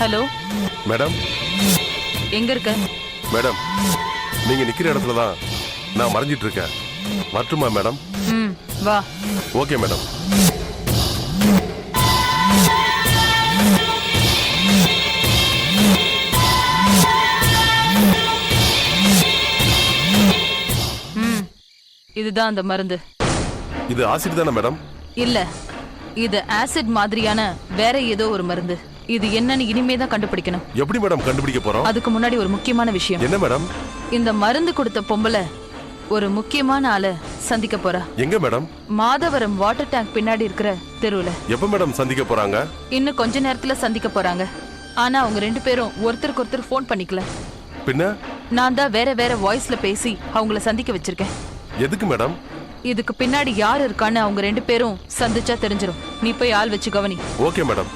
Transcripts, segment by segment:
Hello madam, எங்க இருக்க? Madam நீங்க நிக்கிற இடத்துல தான் நான் மறைஞ்சிட்டு இருக்கேன். வரட்டுமா மேடம்? வா. Okay madam. இதுதான் அந்த மருந்து. இது ஆசிட் தானே மேடம்? இல்ல, இது ஆசிட் மாதிரியான வேற ஏதோ ஒரு மருந்து. இது என்னன்னு இனிமே தான் கண்டுபிடிக்கணும். எப்படி மேடம் கண்டுபிடிக்க போறோம்? அதுக்கு முன்னாடி ஒரு முக்கியமான விஷயம். என்ன மேடம்? இந்த மருந்து கொடுத்த பொம்பளை ஒரு முக்கியமான ஆளை சந்திக்க போறா. எங்க மேடம்? மாதவரம் வாட்டர் டேங்க் பின்னாடி இருக்கிற தெருவுல. எப்ப மேடம் சந்திக்க போறாங்க? இன்னும் கொஞ்ச நேரத்துல சந்திக்க போறாங்க. ஆனா அவங்க ரெண்டு பேரும் ஒருத்தருக்கு ஒருத்தர் போன் பண்ணிக்கல. பின்ன நான் தான் வேற வேற வாய்ஸ்ல பேசி அவங்கள சந்திக்க வச்சிருக்கேன். எதுக்கு மேடம்? இதுக்கு பின்னாடி யார் இருக்கான்னு அவங்க ரெண்டு பேரும் சந்திச்சா தெரிஞ்சிடும். நீ போய் ஆள் வச்சு கவனி. Okay madam.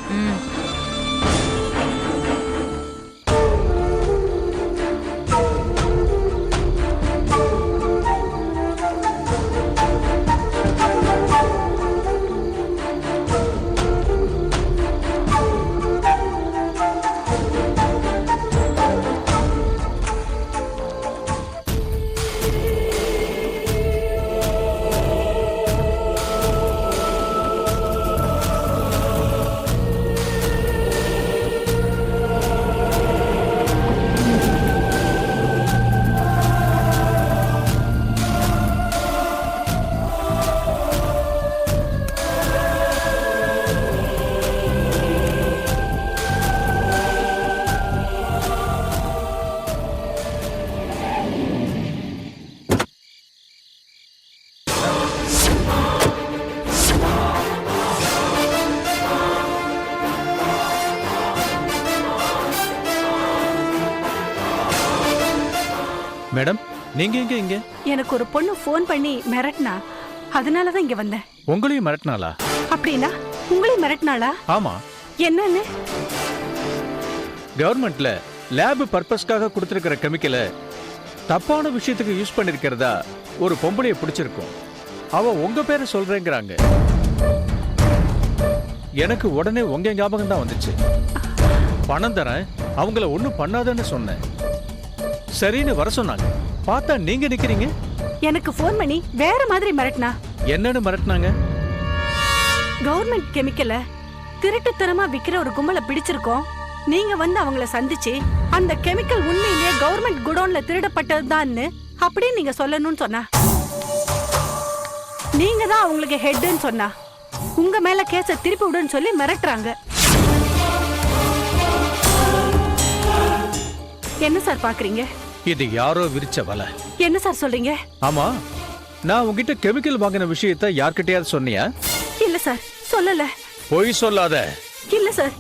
மேடம், நீங்க எங்க? இங்க எனக்கு ஒரு பொண்ணு போன் பண்ணி மிரட்டினா, அதனாலதான் இங்க வந்தேன். உங்களையும் மிரட்டினாளா? அப்படின்னா உங்களையும் மிரட்டினாளா? ஆமா. என்னன்னு? கவர்மெண்ட்ல லேப் பர்பஸ்க்காக கொடுத்திருக்கிற கெமிக்கலை தப்பான விஷயத்துக்கு யூஸ் பண்ணிருக்கிறதா ஒரு பொம்பளைய பிடிச்சிருக்கும். அவ உங்க பேரை சொல்றேங்கிறாங்க. எனக்கு உடனே உங்க ஞாபகம் தான் வந்துச்சு. பணம் தரேன், அவங்கள ஒண்ணும் பண்ணாதன்னு சொன்னேன். சரின்னு வர சொன்னாங்க. பார்த்தா நீங்க நிக்கிறீங்க. எனக்கு ஃபோன் பண்ணி வேற மாதிரி மிரட்டினா. என்னன்னு மிரட்டினாங்க? கவர்மெண்ட் கெமிக்கல திருட்டுத்தனமா விக்கிற ஒரு கும்பலை பிடிச்சிருக்கோம். நீங்க வந்து அவங்கள சந்திச்சு அந்த கெமிக்கல் உண்மையிலேயே கவர்மெண்ட் குடோன்ல திருடப்பட்டதுதான்னு அப்படியே நீங்க சொல்லணும்னு சொன்னா. நீங்க தான் அவங்களுக்கு ஹெட்னு சொன்னா. உங்க மேல கேஸ திருப்பி விடுன்னு சொல்லி மிரட்டுறாங்க. என்ன சார் பாக்குறீங்க? இது யாரோ விரிச்ச வலை. என்ன சார் சொல்றீங்க? ஆமா, நான் உங்ககிட்ட கெமிக்கல் வாங்கின விஷயத்த யார்கிட்டயாவது சொன்னியா? இல்ல சார், சொல்லல. பொய் சொல்லாத. இல்ல சார்.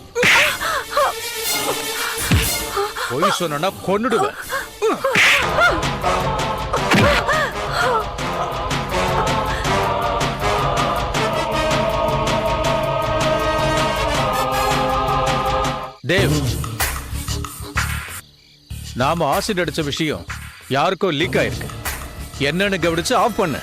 பொய் சொன்னா கொன்னுடுவேன். தேவ், நாம ஆசிட் அடிச்ச விஷயம் யாருக்கோ லீக் ஆயிருக்கு. என்னன்னு கவனிச்சு ஆஃப் பண்ணு.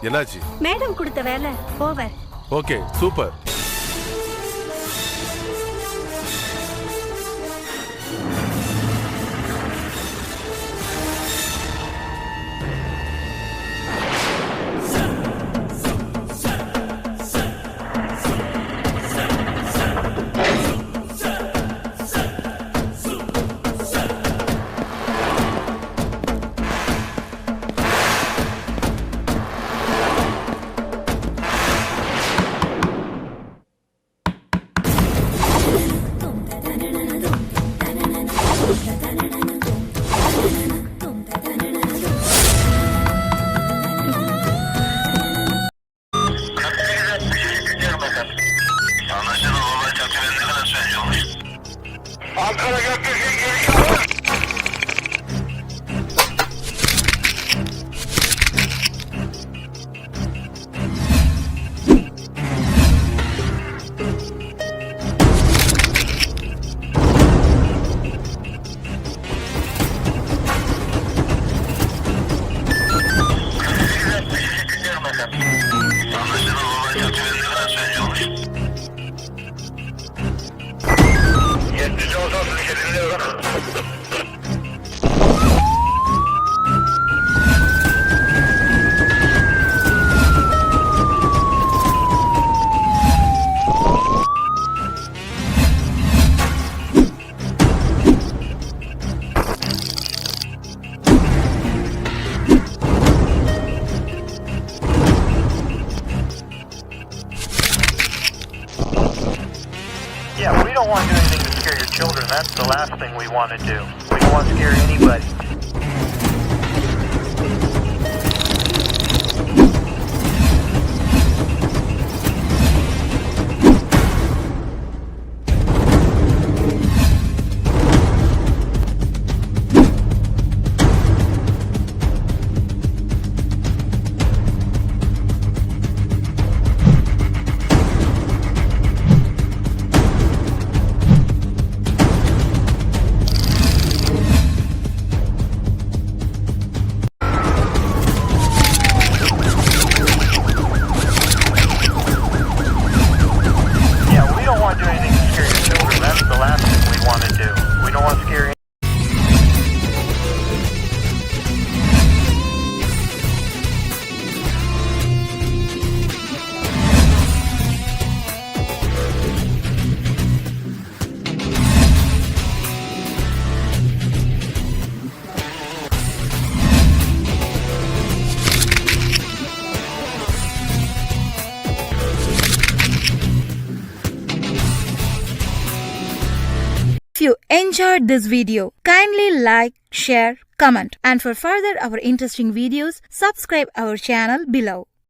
என்னாச்சு? மேடம் கொடுத்த வேலை over. Okay, super. Yeah, we don't want to do anything to scare your children. That's the last thing we want to do. We don't want to scare anybody. If you enjoyed this video, kindly like, share, comment, and for further our interesting videos, subscribe our channel below.